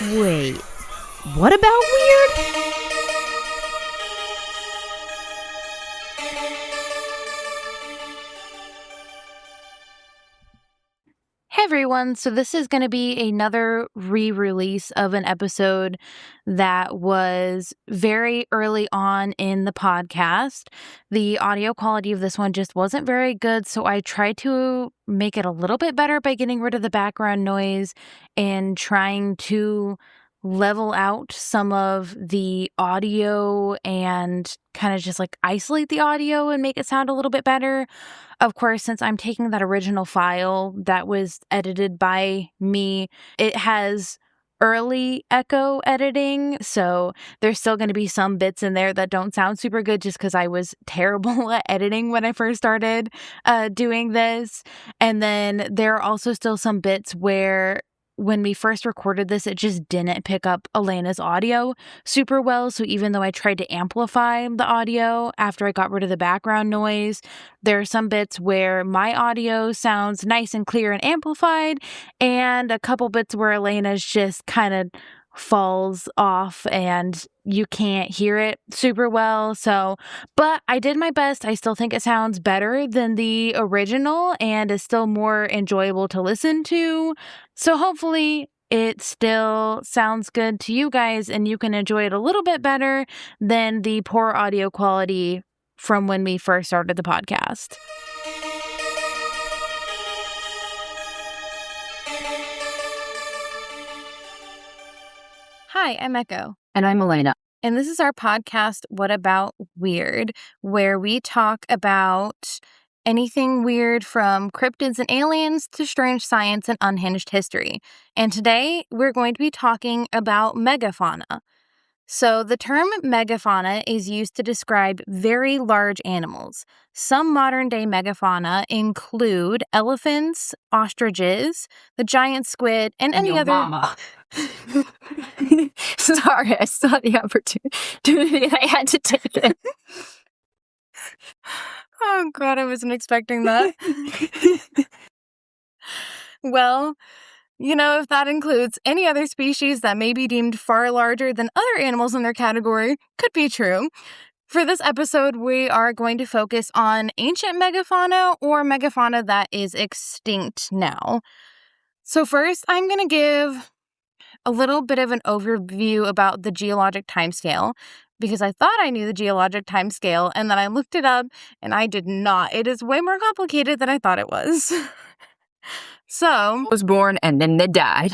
Wait, what about weird? Hey everyone, so this is going to be another re-release of an episode that was very early on in the podcast. The audio quality of this one just wasn't very good, so I tried to make it a little bit better by getting rid of the background noise and trying to level out some of the audio and kind of just like isolate the audio and make it sound a little bit better. Of course, since I'm taking that original file that was edited by me, it has early echo editing, so there's still going to be some bits in there that don't sound super good just because I was terrible at editing when I first started doing this. And then there are also still some bits where when we first recorded this, it just didn't pick up Elena's audio super well. So even though I tried to amplify the audio after I got rid of the background noise, there are some bits where my audio sounds nice and clear and amplified, and a couple bits where Elena's just kind of falls off and you can't hear it super well. But I did my best. I still think it sounds better than the original and is still more enjoyable to listen to. So hopefully it still sounds good to you guys and you can enjoy it a little bit better than the poor audio quality from when we first started the podcast. Hi, I'm Echo. And I'm Elena. And this is our podcast, What About Weird, where we talk about anything weird from cryptids and aliens to strange science and unhinged history. And today we're going to be talking about megafauna. So the term megafauna is used to describe very large animals. Some modern-day megafauna include elephants, ostriches, the giant squid, and any other... Mama. Sorry, I saw the opportunity and I had to take it. Oh, God, I wasn't expecting that. Well, if that includes any other species that may be deemed far larger than other animals in their category, could be true. For this episode, we are going to focus on ancient megafauna or megafauna that is extinct now. So first, I'm going to give a little bit of an overview about the geologic timescale, because I thought I knew the geologic timescale, and then I looked it up, and I did not. It is way more complicated than I thought it was. So... was born and then they died.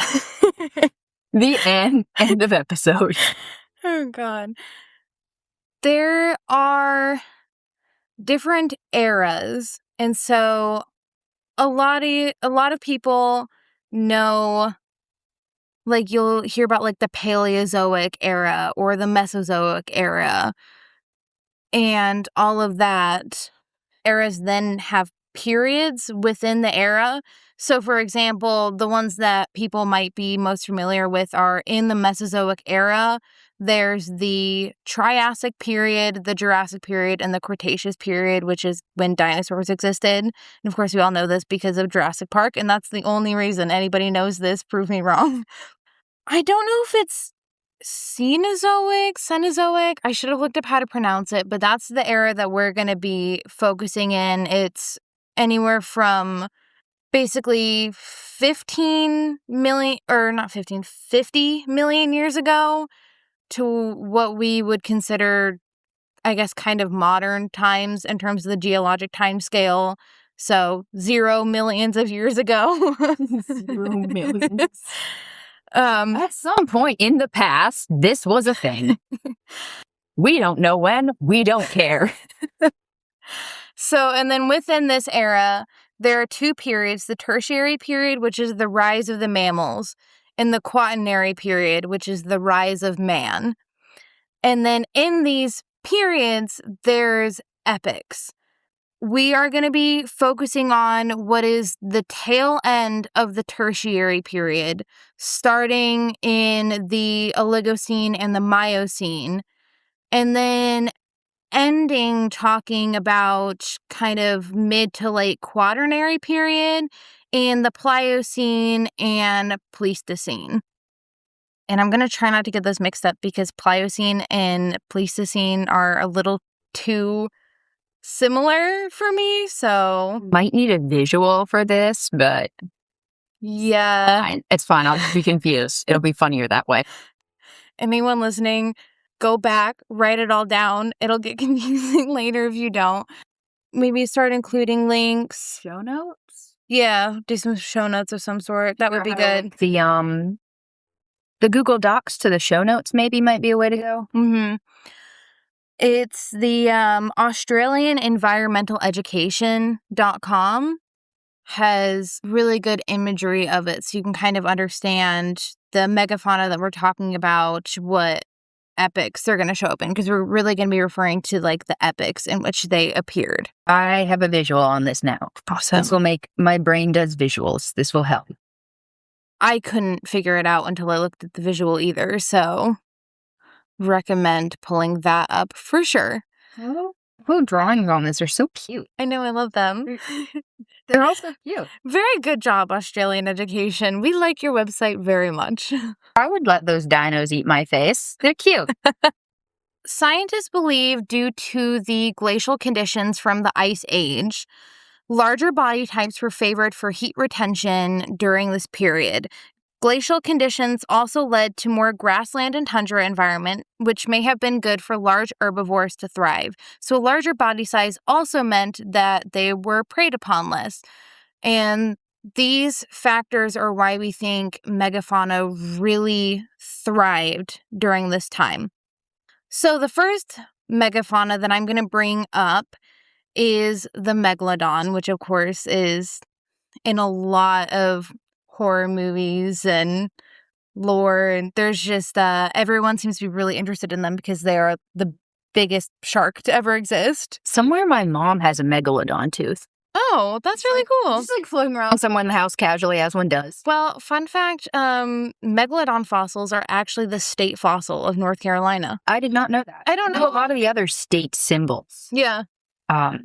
The end of episode. Oh, God. There are different eras, and so a lot of people know... Like, you'll hear about, like, the Paleozoic era or the Mesozoic era and all of that. Eras then have periods within the era. So, for example, the ones that people might be most familiar with are in the Mesozoic era. There's the Triassic period, the Jurassic period, and the Cretaceous period, which is when dinosaurs existed. And, of course, we all know this because of Jurassic Park, and that's the only reason anybody knows this. Prove me wrong. I don't know if it's Cenozoic. I should have looked up how to pronounce it, but that's the era that we're going to be focusing in. It's anywhere from basically 50 million years ago to what we would consider, I guess, kind of modern times in terms of the geologic time scale. So 0 millions of years ago. 0 millions. At some point in the past, this was a thing. We don't know when. We don't care. So, and then within this era, there are two periods. The Tertiary period, which is the rise of the mammals, and the Quaternary period, which is the rise of man. And then in these periods, there's epochs. We are going to be focusing on what is the tail end of the Tertiary period, starting in the Oligocene and the Miocene, and then ending talking about kind of mid to late Quaternary period and the Pliocene and Pleistocene. And I'm going to try not to get those mixed up because Pliocene and Pleistocene are a little too similar for me, so... Might need a visual for this, but... Yeah. It's fine. I'll just be confused. It'll be funnier that way. Anyone listening, go back, write it all down. It'll get confusing later if you don't. Maybe start including links. Show notes? Yeah, do some show notes of some sort. That would be good. The Google Docs to the show notes maybe might be a way to go. Mm-hmm. It's the Australian Environmental Education.com has really good imagery of it, so you can kind of understand the megafauna that we're talking about, what epics they're going to show up in, because we're really going to be referring to like the epics in which they appeared. I have a visual on this now. Awesome. This will make my brain does visuals. This will help. I couldn't figure it out until I looked at the visual either, so recommend pulling that up for sure. Oh, drawings on this are so cute. I know, I love them. They're also cute. Very good job, Australian Education. We like your website very much. I would let those dinos eat my face. They're cute. Scientists believe due to the glacial conditions from the Ice Age, larger body types were favored for heat retention during this period. Glacial conditions also led to more grassland and tundra environment, which may have been good for large herbivores to thrive. So a larger body size also meant that they were preyed upon less. And these factors are why we think megafauna really thrived during this time. So the first megafauna that I'm going to bring up is the megalodon, which of course is in a lot of horror movies and lore, and there's just everyone seems to be really interested in them because they are the biggest shark to ever exist. Somewhere my mom has a megalodon tooth. Oh, that's really cool. Just like floating around somewhere in the house casually, as one does. Well, fun fact, megalodon fossils are actually the state fossil of North Carolina. I did not know that. I don't know a lot of the other state symbols. Yeah.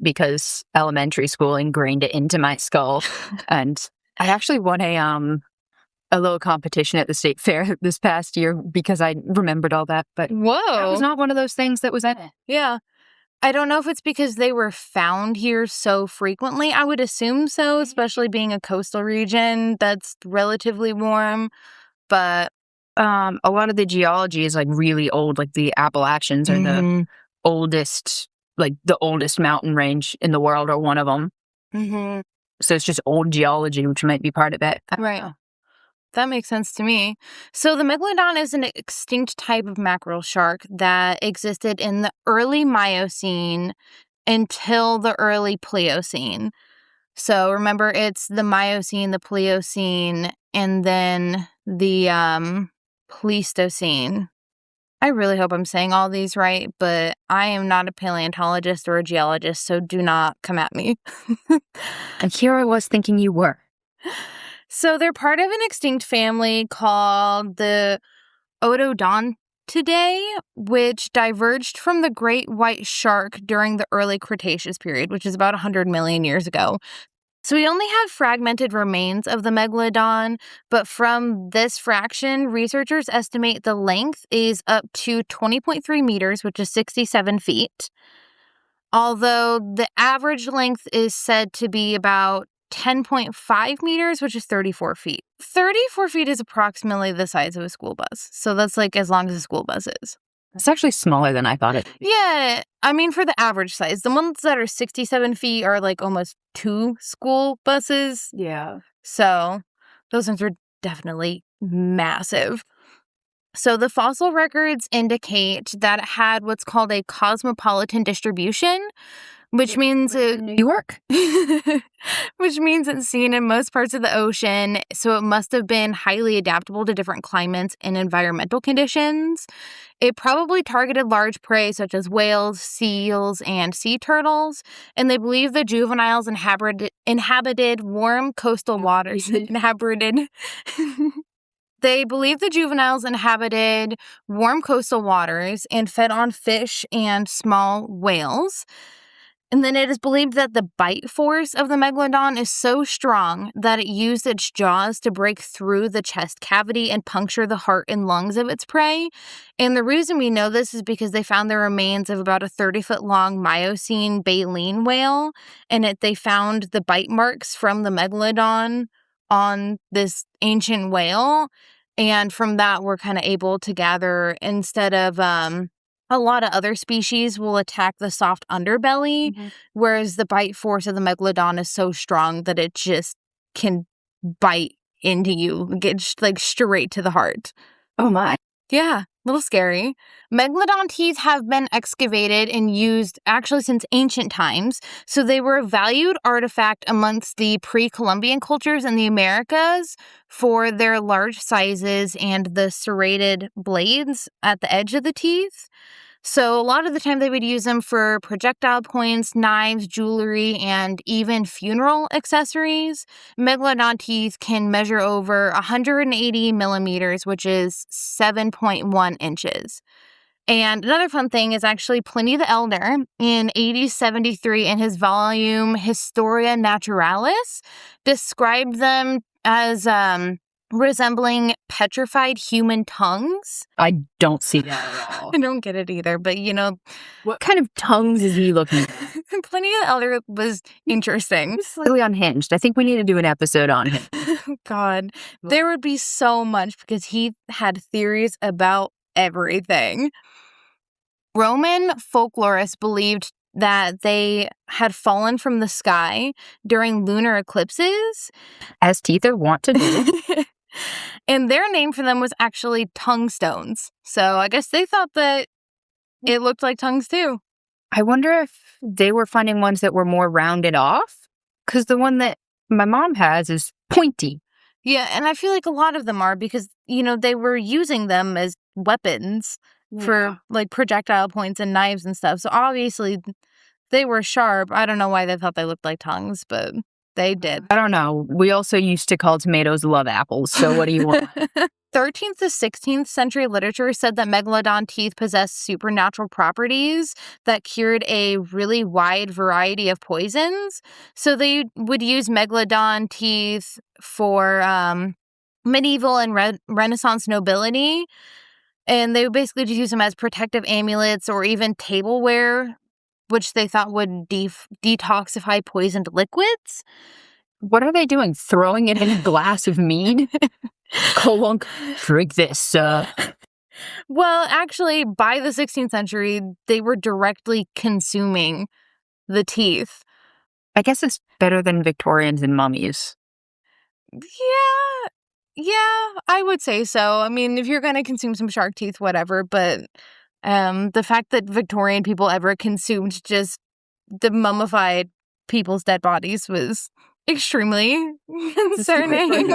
Because elementary school ingrained it into my skull. And I actually won a little competition at the state fair this past year because I remembered all that. But whoa, that was not one of those things that was in it. Yeah. I don't know if it's because they were found here so frequently. I would assume so, especially being a coastal region that's relatively warm. But a lot of the geology is like really old. Like the Appalachians are the oldest, like the oldest mountain range in the world, or one of them. Mm-hmm. So it's just old geology, which might be part of it. Right. That makes sense to me. So the megalodon is an extinct type of mackerel shark that existed in the early Miocene until the early Pliocene. So remember, it's the Miocene, the Pliocene, and then the Pleistocene. I really hope I'm saying all these right, but I am not a paleontologist or a geologist, so do not come at me. And here I was thinking you were. So they're part of an extinct family called the Odontidae, which diverged from the great white shark during the early Cretaceous period, which is about 100 million years ago. So we only have fragmented remains of the megalodon, but from this fraction, researchers estimate the length is up to 20.3 meters, which is 67 feet. Although the average length is said to be about 10.5 meters, which is 34 feet. 34 feet is approximately the size of a school bus. So that's like as long as a school bus is. It's actually smaller than I thought it would be. Yeah, I mean, for the average size. The ones that are 67 feet are like almost 2 school buses. Yeah. So those ones are definitely massive. So the fossil records indicate that it had what's called a cosmopolitan distribution, which means New York. which means it's seen in most parts of the ocean, so it must have been highly adaptable to different climates and environmental conditions. It probably targeted large prey such as whales, seals, and sea turtles, and they believe the juveniles inhabited warm coastal waters. They believe the juveniles inhabited warm coastal waters and fed on fish and small whales. And then it is believed that the bite force of the megalodon is so strong that it used its jaws to break through the chest cavity and puncture the heart and lungs of its prey. And the reason we know this is because they found the remains of about a 30-foot-long Miocene baleen whale, and they found the bite marks from the megalodon on this ancient whale. And from that, we're kind of able to gather, instead of a lot of other species will attack the soft underbelly, whereas the bite force of the megalodon is so strong that it just can bite into you, get like straight to the heart. Oh my. Yeah, a little scary. Megalodon teeth have been excavated and used actually since ancient times, so they were a valued artifact amongst the pre-Columbian cultures in the Americas for their large sizes and the serrated blades at the edge of the teeth. So a lot of the time they would use them for projectile points, knives, jewelry, and even funeral accessories. Megalodon teeth can measure over 180 millimeters, which is 7.1 inches. And another fun thing is actually Pliny the Elder in AD 73 in his volume Historia Naturalis described them as resembling petrified human tongues. I don't see that at all. I don't get it either, but What kind of tongues is he looking at? Pliny the Elder was interesting. He's slightly unhinged. I think we need to do an episode on him. God, there would be so much because he had theories about everything. Roman folklorists believed that they had fallen from the sky during lunar eclipses. As teeth are wont to do. And their name for them was actually tongue stones. So I guess they thought that it looked like tongues too. I wonder if they were finding ones that were more rounded off, because the one that my mom has is pointy. Yeah, and I feel like a lot of them are because, they were using them as weapons for like projectile points and knives and stuff. So obviously they were sharp. I don't know why they thought they looked like tongues, but they did. I don't know. We also used to call tomatoes love apples. So what do you want? 13th to 16th century literature said that megalodon teeth possessed supernatural properties that cured a really wide variety of poisons. So they would use megalodon teeth for medieval and Renaissance nobility. And they would basically just use them as protective amulets or even tableware, which they thought would detoxify poisoned liquids. What are they doing? Throwing it in a glass of mead? Colunk, drink this. Well, actually, by the 16th century, they were directly consuming the teeth. I guess it's better than Victorians and mummies. Yeah, I would say so. I mean, if you're going to consume some shark teeth, whatever, but the fact that Victorian people ever consumed just the mummified people's dead bodies was extremely concerning.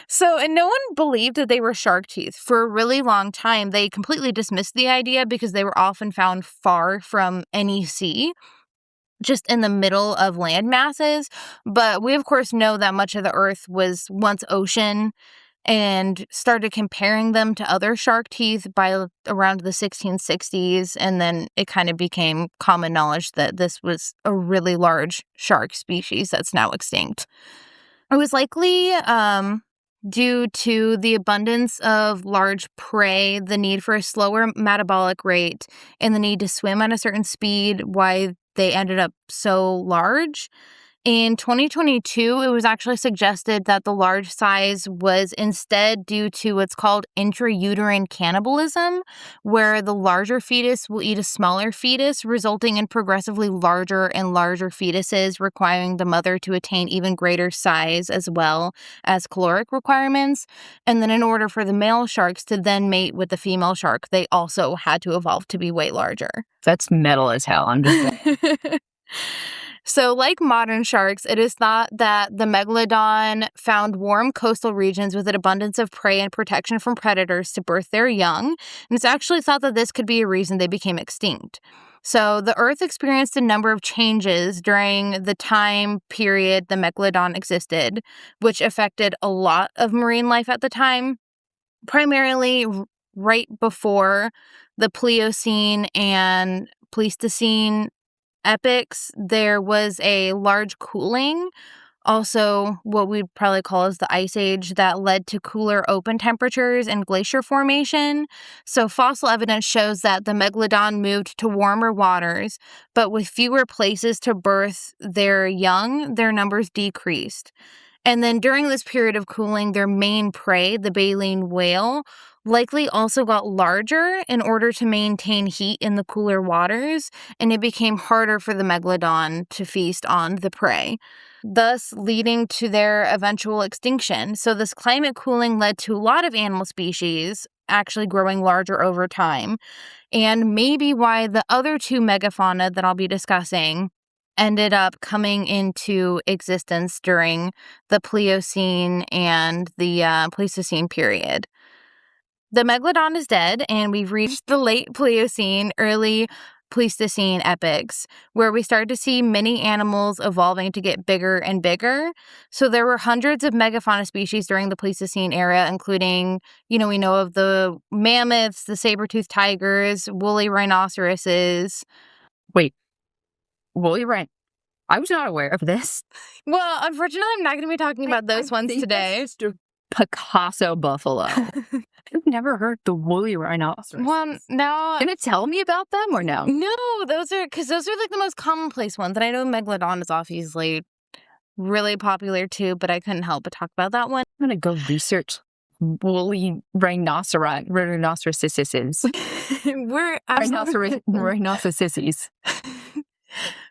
So, and no one believed that they were shark teeth. For a really long time, they completely dismissed the idea because they were often found far from any sea, just in the middle of land masses. But we, of course, know that much of the Earth was once ocean and started comparing them to other shark teeth by around the 1660s. And then it kind of became common knowledge that this was a really large shark species that's now extinct. It was likely due to the abundance of large prey, the need for a slower metabolic rate, and the need to swim at a certain speed, why they ended up so large. In 2022, it was actually suggested that the large size was instead due to what's called intrauterine cannibalism, where the larger fetus will eat a smaller fetus, resulting in progressively larger and larger fetuses, requiring the mother to attain even greater size as well as caloric requirements. And then in order for the male sharks to then mate with the female shark, they also had to evolve to be way larger. That's metal as hell. I'm just saying. So, like modern sharks, it is thought that the megalodon found warm coastal regions with an abundance of prey and protection from predators to birth their young. And it's actually thought that this could be a reason they became extinct. So, the Earth experienced a number of changes during the time period the megalodon existed, which affected a lot of marine life at the time, primarily right before the Pliocene and Pleistocene epochs, there was a large cooling, also what we'd probably call as the Ice Age, that led to cooler open temperatures and glacier formation. So fossil evidence shows that the megalodon moved to warmer waters, but with fewer places to birth their young, their numbers decreased. And then during this period of cooling, their main prey, the baleen whale, likely also got larger in order to maintain heat in the cooler waters, and it became harder for the megalodon to feast on the prey, thus leading to their eventual extinction. So this climate cooling led to a lot of animal species actually growing larger over time, and maybe why the other two megafauna that I'll be discussing ended up coming into existence during the Pliocene and the Pleistocene period. The megalodon is dead, and we've reached the late Pliocene, early Pleistocene epochs, where we start to see many animals evolving to get bigger and bigger. So there were hundreds of megafauna species during the Pleistocene era, including, we know of the mammoths, the saber-toothed tigers, woolly rhinoceroses. Wait, woolly rhino? I was not aware of this. Well, unfortunately, I'm not going to be talking about those ones today. That's just a Picasso buffalo. I've never heard the woolly rhinoceros. Well, now... Can it tell me about them or no? No, those are like the most commonplace ones. And I know Megalodon is obviously really popular too, but I couldn't help but talk about that one. I'm going to go research woolly rhinoceroses. We're Rhinoceroses.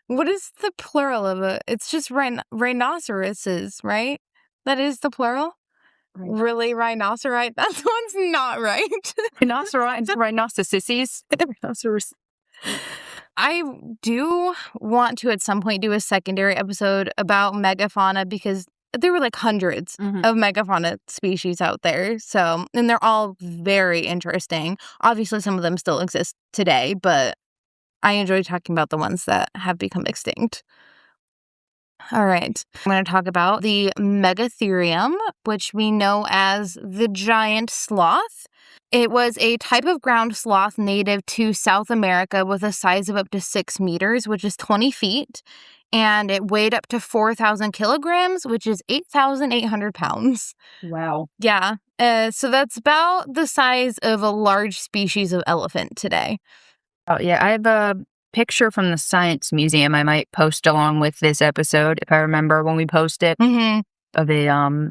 What is the plural of it? It's just rhinoceroses, right? That is the plural? Right. Really, rhinocerite? That one's not right. Rhinoceroses. I do want to at some point do a secondary episode about megafauna because there were like hundreds of megafauna species out there. So, and they're all very interesting. Obviously, some of them still exist today, but I enjoy talking about the ones that have become extinct. All right. I'm going to talk about the Megatherium, which we know as the giant sloth. It was a type of ground sloth native to South America with a size of up to 6 meters, which is 20 feet. And it weighed up to 4,000 kilograms, which is 8,800 pounds. Wow. Yeah. So that's about the size of a large species of elephant today. Oh, yeah. I have a picture from the Science Museum I might post along with this episode, if I remember when we post it, of a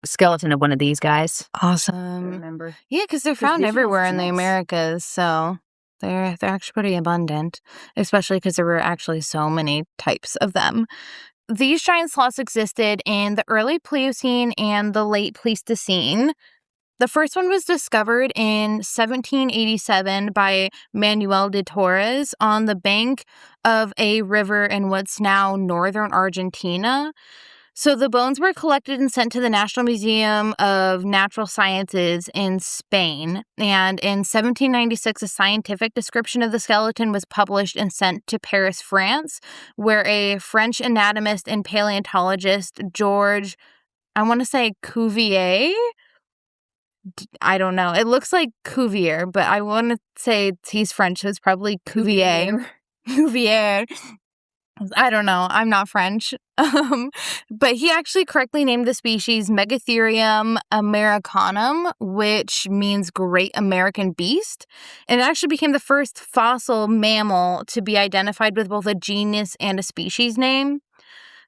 skeleton of one of these guys. Awesome. I remember. Yeah, because they're found everywhere in the Americas, so they're actually pretty abundant, especially because there were actually so many types of them. These giant sloths existed in the early Pliocene and the late Pleistocene. The first one was discovered in 1787 by Manuel de Torres on the bank of a river in what's now northern Argentina. So the bones were collected and sent to the National Museum of Natural Sciences in Spain. And in 1796, a scientific description of the skeleton was published and sent to Paris, France, where a French anatomist and paleontologist, George, I want to say Cuvier? I don't know. It looks like Cuvier, but I want to say he's French, so it's probably Cuvier. Cuvier. I don't know. I'm not French. But he actually correctly named the species Megatherium americanum, which means great American beast. And it actually became the first fossil mammal to be identified with both a genus and a species name.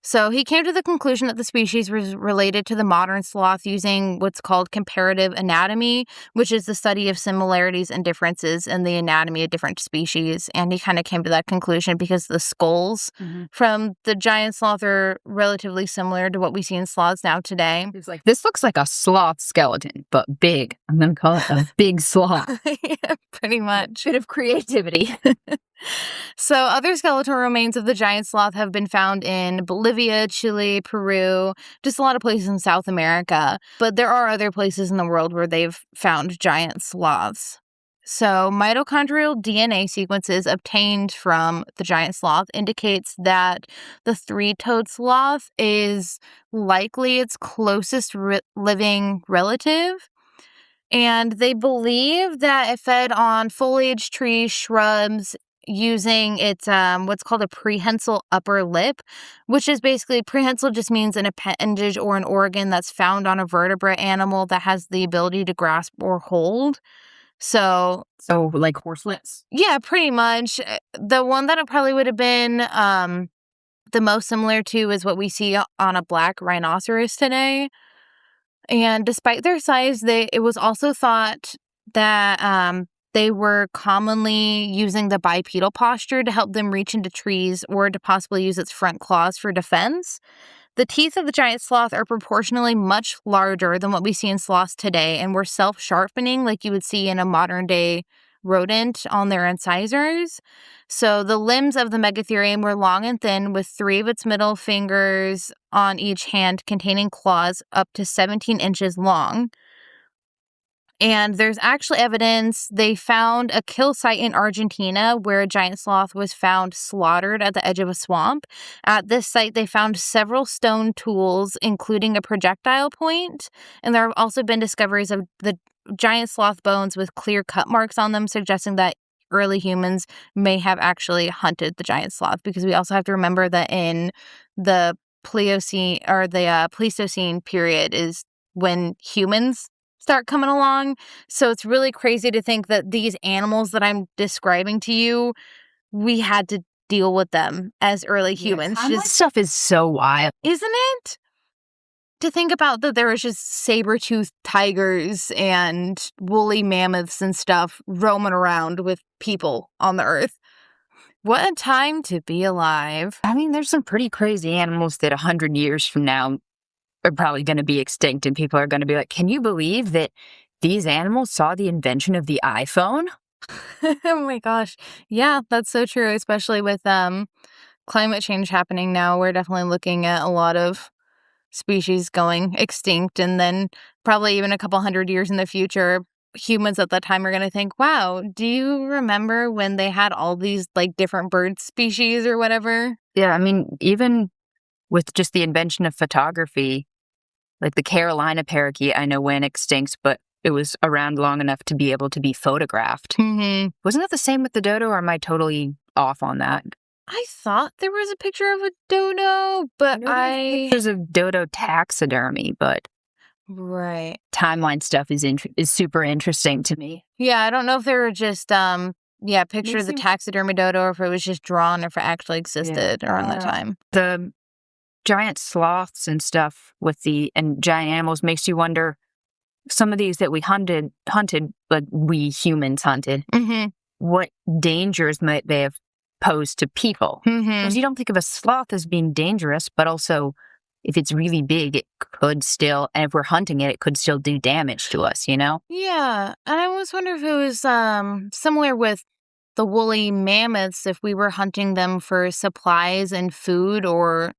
So he came to the conclusion that the species was related to the modern sloth using what's called comparative anatomy, which is the study of similarities and differences in the anatomy of different species. And he kind of came to that conclusion because the skulls from the giant sloth are relatively similar to what we see in sloths now today. It's like, this looks like a sloth skeleton, but big. I'm going to call it a big sloth. Yeah, pretty much. Bit of creativity. So other skeletal remains of the giant sloth have been found in Bolivia, Chile, Peru, just a lot of places in South America. But there are other places in the world where they've found giant sloths. So mitochondrial DNA sequences obtained from the giant sloth indicates that the three-toed sloth is likely its closest living relative. And they believe that it fed on foliage, trees, shrubs, using its what's called a prehensile upper lip, which is basically prehensile just means an appendage or an organ that's found on a vertebrate animal that has the ability to grasp or hold. So like horselets. yeah, pretty much. The one that it probably would have been the most similar to is what we see on a black rhinoceros today. And despite their size, it was also thought that they were commonly using the bipedal posture to help them reach into trees or to possibly use its front claws for defense. The teeth of the giant sloth are proportionally much larger than what we see in sloths today and were self-sharpening like you would see in a modern-day rodent on their incisors. So the limbs of the megatherium were long and thin, with 3 of its middle fingers on each hand containing claws up to 17 inches long. And there's actually evidence they found a kill site in Argentina where a giant sloth was found slaughtered at the edge of a swamp. At this site, they found several stone tools, including a projectile point. And there have also been discoveries of the giant sloth bones with clear cut marks on them, suggesting that early humans may have actually hunted the giant sloth, because we also have to remember that in the Pliocene or the Pleistocene period is when humans start coming along. So it's really crazy to think that these animals that I'm describing to you, we had to deal with them as early humans. This stuff is so wild. Isn't it? To think about that there was just saber-toothed tigers and woolly mammoths and stuff roaming around with people on the earth. What a time to be alive. I mean, there's some pretty crazy animals that 100 years from now are probably going to be extinct, and people are going to be like, can you believe that these animals saw the invention of the iPhone? Oh my gosh. Yeah, that's so true, especially with climate change happening now. We're definitely looking at a lot of species going extinct, and then probably even a couple hundred years in the future, humans at that time are going to think, wow, do you remember when they had all these like different bird species or whatever? Yeah, I mean, even with just the invention of photography, like the Carolina parakeet, I know went extinct, but it was around long enough to be able to be photographed. Mm-hmm. Wasn't that the same with the dodo, or am I totally off on that? I thought there was a picture of a dodo, but pictures of dodo taxidermy, but right. Timeline stuff is super interesting to me. Yeah, I don't know if they were just pictures of the taxidermy dodo, or if it was just drawn, or if it actually existed around that time. The giant sloths and stuff and giant animals makes you wonder, some of these that we hunted, like we humans hunted, what dangers might they have posed to people? Because you don't think of a sloth as being dangerous, but also if it's really big, it could still, and if we're hunting it, it could still do damage to us, you know? Yeah, and I always wonder if it was similar with the woolly mammoths, if we were hunting them for supplies and food, or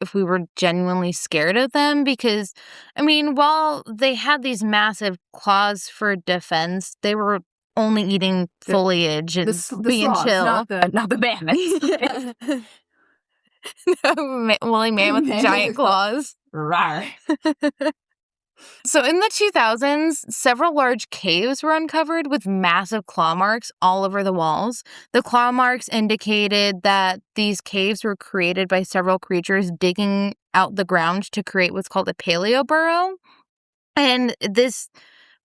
if we were genuinely scared of them. Because, I mean, while they had these massive claws for defense, they were only eating foliage and being sloths, chill. not the mammoths. No, woolly mammoth giant claws. Rawr. So in the 2000s, several large caves were uncovered with massive claw marks all over the walls. The claw marks indicated that these caves were created by several creatures digging out the ground to create what's called a paleo burrow. And this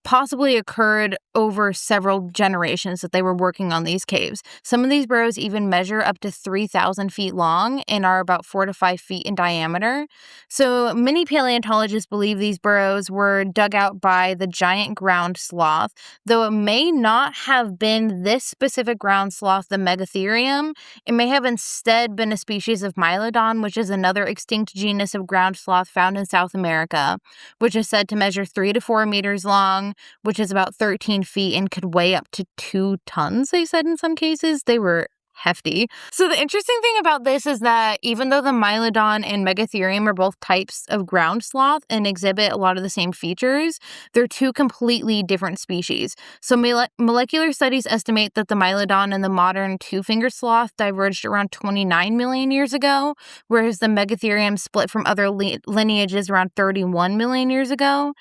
possibly occurred over several generations that they were working on these caves. Some of these burrows even measure up to 3,000 feet long and are about 4 to 5 feet in diameter. So many paleontologists believe these burrows were dug out by the giant ground sloth, though it may not have been this specific ground sloth, the Megatherium. It may have instead been a species of Mylodon, which is another extinct genus of ground sloth found in South America, which is said to measure 3 to 4 meters long, which is about 13 feet and could weigh up to 2 tons, they said in some cases. They were hefty. So the interesting thing about this is that even though the Mylodon and Megatherium are both types of ground sloth and exhibit a lot of the same features, they're 2 completely different species. So molecular studies estimate that the Mylodon and the modern two-finger sloth diverged around 29 million years ago, whereas the Megatherium split from other lineages around 31 million years ago.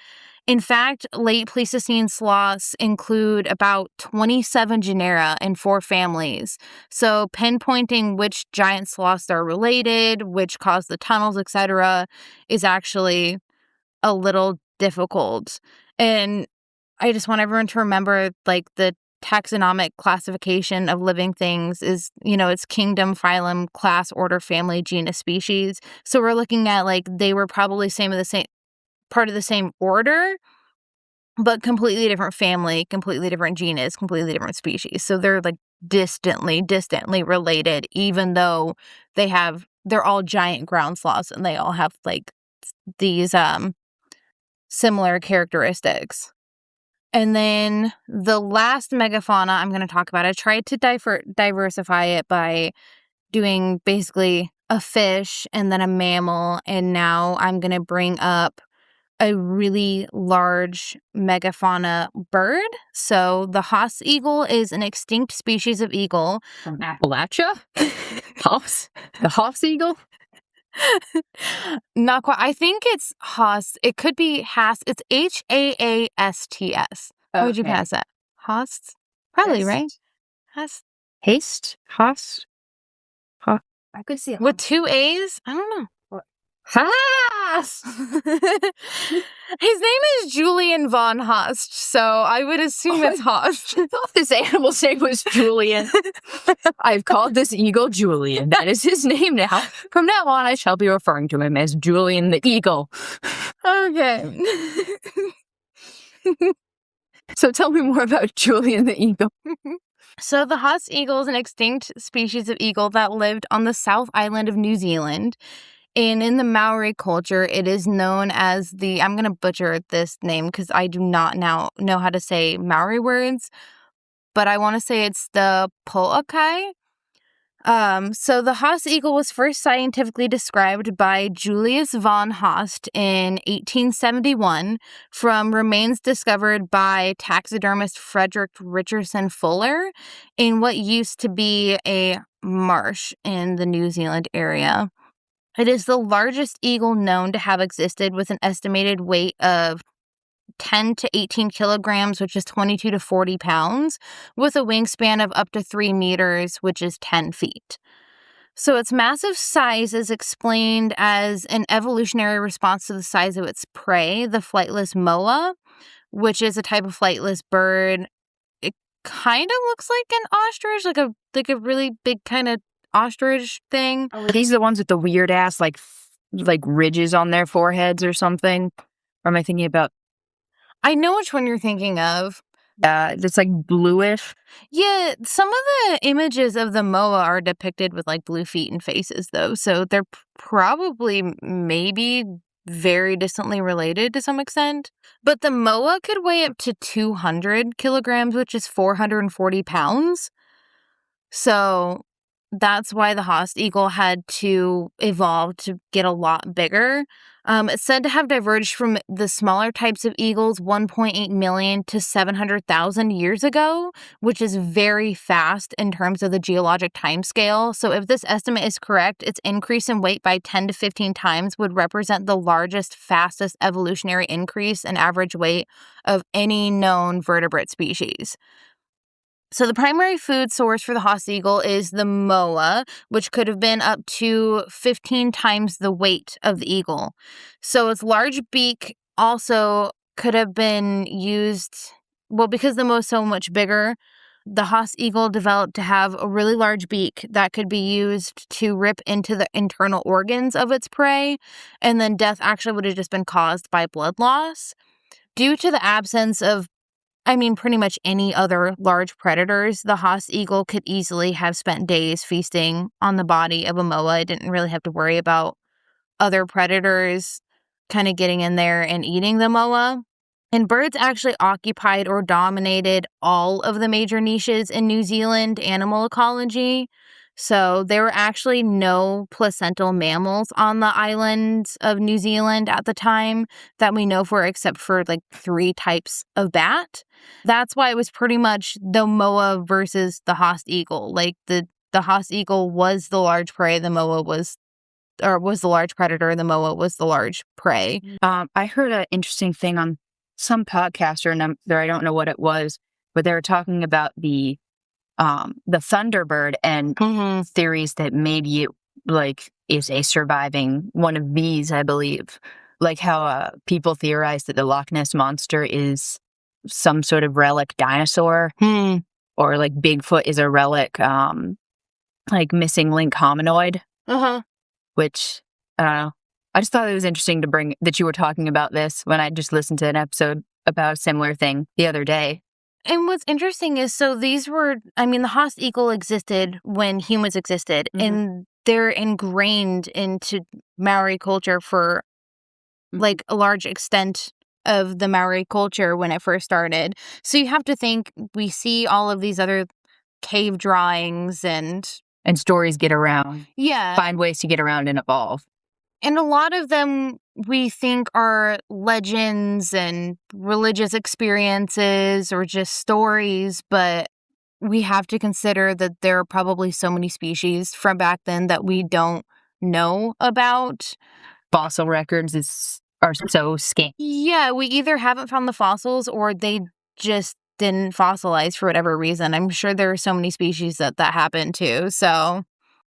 In fact, late Pleistocene sloths include about 27 genera and 4 families. So pinpointing which giant sloths are related, which caused the tunnels, etc., is actually a little difficult. And I just want everyone to remember, like, the taxonomic classification of living things is, it's kingdom, phylum, class, order, family, genus, species. So we're looking at, like, they were probably the same part of the same order, but completely different family, completely different genus, completely different species. So they're, like, distantly related, even though they're all giant ground sloths and they all have, like, these similar characteristics. And then the last megafauna I'm going to talk about, I tried to diversify it by doing basically a fish and then a mammal, and now I'm going to bring up a really large megafauna bird. So the Haas eagle is an extinct species of eagle. From Appalachia? Haas? The Haas eagle? Not quite. I think it's Haas. It could be Haas. It's Haasts. How would you Okay. pass that? Haas? Probably, Haast. right? Haas? Haste? Haas? I could see it. With 2 A's? I don't know. Haas! His name is Julian von Haast, so I would assume it's Haast. I thought this animal's name was Julian. I've called this eagle Julian. That is his name now. From now on, I shall be referring to him as Julian the eagle. Okay. So tell me more about Julian the eagle. So the Haas eagle is an extinct species of eagle that lived on the South Island of New Zealand. And in the Maori culture, it is known as I'm going to butcher this name because I do not now know how to say Maori words, but I want to say it's the po'akai. So the Haas eagle was first scientifically described by Julius von Haast in 1871 from remains discovered by taxidermist Frederick Richardson Fuller in what used to be a marsh in the New Zealand area. It is the largest eagle known to have existed, with an estimated weight of 10 to 18 kilograms, which is 22 to 40 pounds, with a wingspan of up to 3 meters, which is 10 feet. So its massive size is explained as an evolutionary response to the size of its prey, the flightless moa, which is a type of flightless bird. It kind of looks like an ostrich, like a really big kind of ostrich thing. Are these the ones with the weird ass like ridges on their foreheads or something? Or am I thinking about? I know which one you're thinking of. It's like bluish. Yeah, some of the images of the moa are depicted with like blue feet and faces, though, so they're probably maybe very distantly related to some extent. But the moa could weigh up to 200 kilograms, which is 440 pounds. So that's why the Haas eagle had to evolve to get a lot bigger. It's said to have diverged from the smaller types of eagles 1.8 million to 700,000 years ago, which is very fast in terms of the geologic timescale. So if this estimate is correct, its increase in weight by 10 to 15 times would represent the largest, fastest evolutionary increase in average weight of any known vertebrate species. So the primary food source for the Haas eagle is the moa, which could have been up to 15 times the weight of the eagle. So its large beak also could have been used, because the moa is so much bigger, the Haas eagle developed to have a really large beak that could be used to rip into the internal organs of its prey, and then death actually would have just been caused by blood loss. Due to the absence of pretty much any other large predators, the Haas eagle could easily have spent days feasting on the body of a moa. It didn't really have to worry about other predators kind of getting in there and eating the moa. And birds actually occupied or dominated all of the major niches in New Zealand animal ecology. So there were actually no placental mammals on the islands of New Zealand at the time that we know for, except for like 3 types of bat. That's why it was pretty much the moa versus the Haas eagle. Like the Haas eagle was the large prey, the moa was the large predator, the moa was the large prey. I heard an interesting thing on some podcaster, and I don't know what it was, but they were talking about the Thunderbird and theories that maybe it like is a surviving one of these, I believe. Like how people theorize that the Loch Ness Monster is some sort of relic dinosaur, or like Bigfoot is a relic, like missing link hominoid, which I don't know. I just thought it was interesting to bring that you were talking about this when I just listened to an episode about a similar thing the other day. And what's interesting is, so these were, I mean, the Haast eagle existed when humans existed, and they're ingrained into Maori culture for like a large extent of the Maori culture when it first started. So you have to think, we see all of these other cave drawings and stories get around. Yeah. Find ways to get around and evolve. And a lot of them we think are legends and religious experiences or just stories, but we have to consider that there are probably so many species from back then that we don't know about. Fossil records are so scant. Yeah, we either haven't found the fossils or they just didn't fossilize for whatever reason. I'm sure there are so many species that happened to.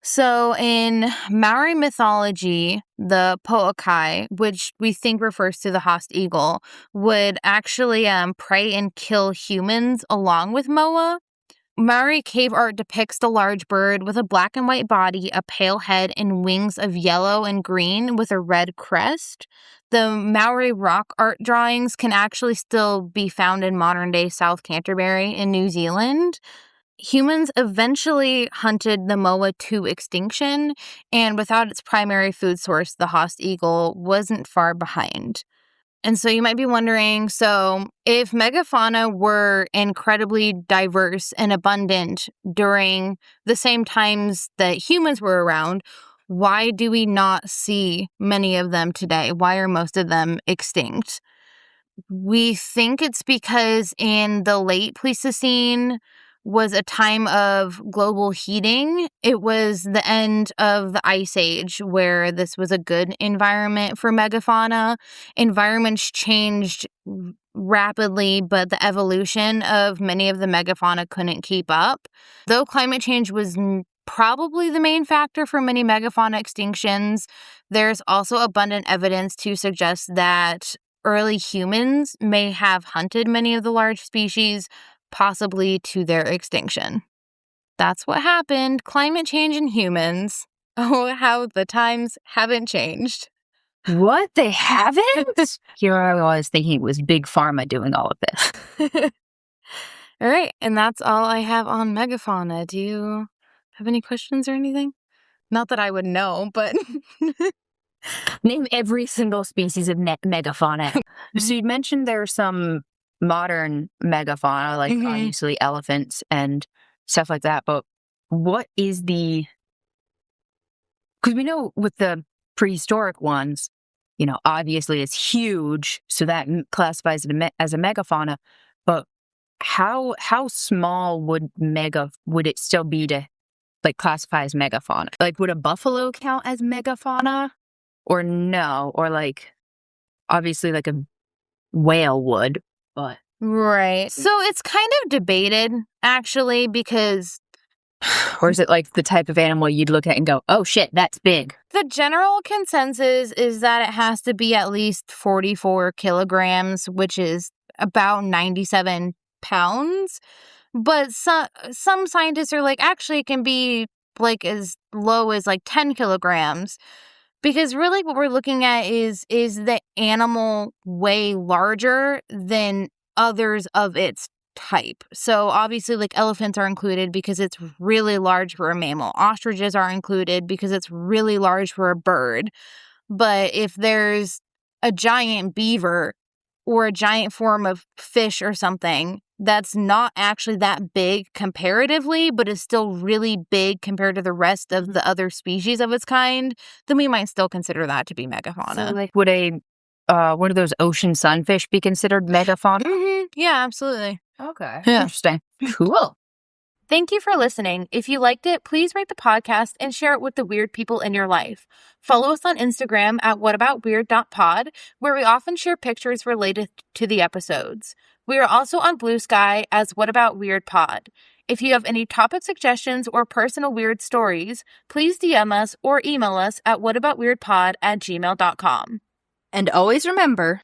So in Maori mythology, the Po'akai, which we think refers to the Haast eagle, would actually prey and kill humans along with moa. Maori cave art depicts the large bird with a black and white body, a pale head, and wings of yellow and green with a red crest. The Maori rock art drawings can actually still be found in modern-day South Canterbury in New Zealand. Humans eventually hunted the moa to extinction, and without its primary food source, the Haast eagle wasn't far behind. And so you might be wondering, so if megafauna were incredibly diverse and abundant during the same times that humans were around, why do we not see many of them today? Why are most of them extinct? We think it's because in the late Pleistocene was a time of global heating. It was the end of the Ice Age where this was a good environment for megafauna. Environments changed rapidly, but the evolution of many of the megafauna couldn't keep up. Though climate change was probably the main factor for many megafauna extinctions, there's also abundant evidence to suggest that early humans may have hunted many of the large species, possibly to their extinction. That's what happened. Climate change and humans. Oh, how the times haven't changed. What? They haven't? Here I was thinking it was Big Pharma doing all of this. All right, and that's all I have on megafauna. Do you have any questions or anything? Not that I would know, but... Name every single species of megafauna. So you mentioned there are some modern megafauna, like obviously elephants and stuff like that, but what is the... Because we know with the prehistoric ones, you know, obviously it's huge, so that classifies it as a megafauna, but how small would it still be to like classify as megafauna? Like, would a buffalo count as megafauna? Or no, or like, obviously like a whale would, but... Right. So it's kind of debated, actually, because... Or is it like the type of animal you'd look at and go, oh shit, that's big? The general consensus is that it has to be at least 44 kilograms, which is about 97 pounds. But some scientists are like, actually, it can be like as low as like 10 kilograms. Because really what we're looking at is the animal way larger than others of its type. So obviously like elephants are included because it's really large for a mammal. Ostriches are included because it's really large for a bird. But if there's a giant beaver or a giant form of fish or something that's not actually that big comparatively, but is still really big compared to the rest of the other species of its kind, then we might still consider that to be megafauna. So, like, would one of those ocean sunfish be considered megafauna? Yeah, absolutely. Okay. Yeah. Interesting. Cool. Thank you for listening. If you liked it, please rate the podcast and share it with the weird people in your life. Follow us on Instagram at whataboutweird.pod, where we often share pictures related to the episodes. We are also on Blue Sky as What About Weird Pod. If you have any topic suggestions or personal weird stories, please DM us or email us at whataboutweirdpod@gmail.com. And always remember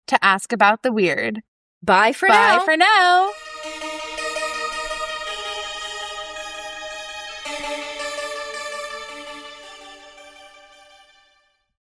To ask about the weird. Bye for Bye now. for now.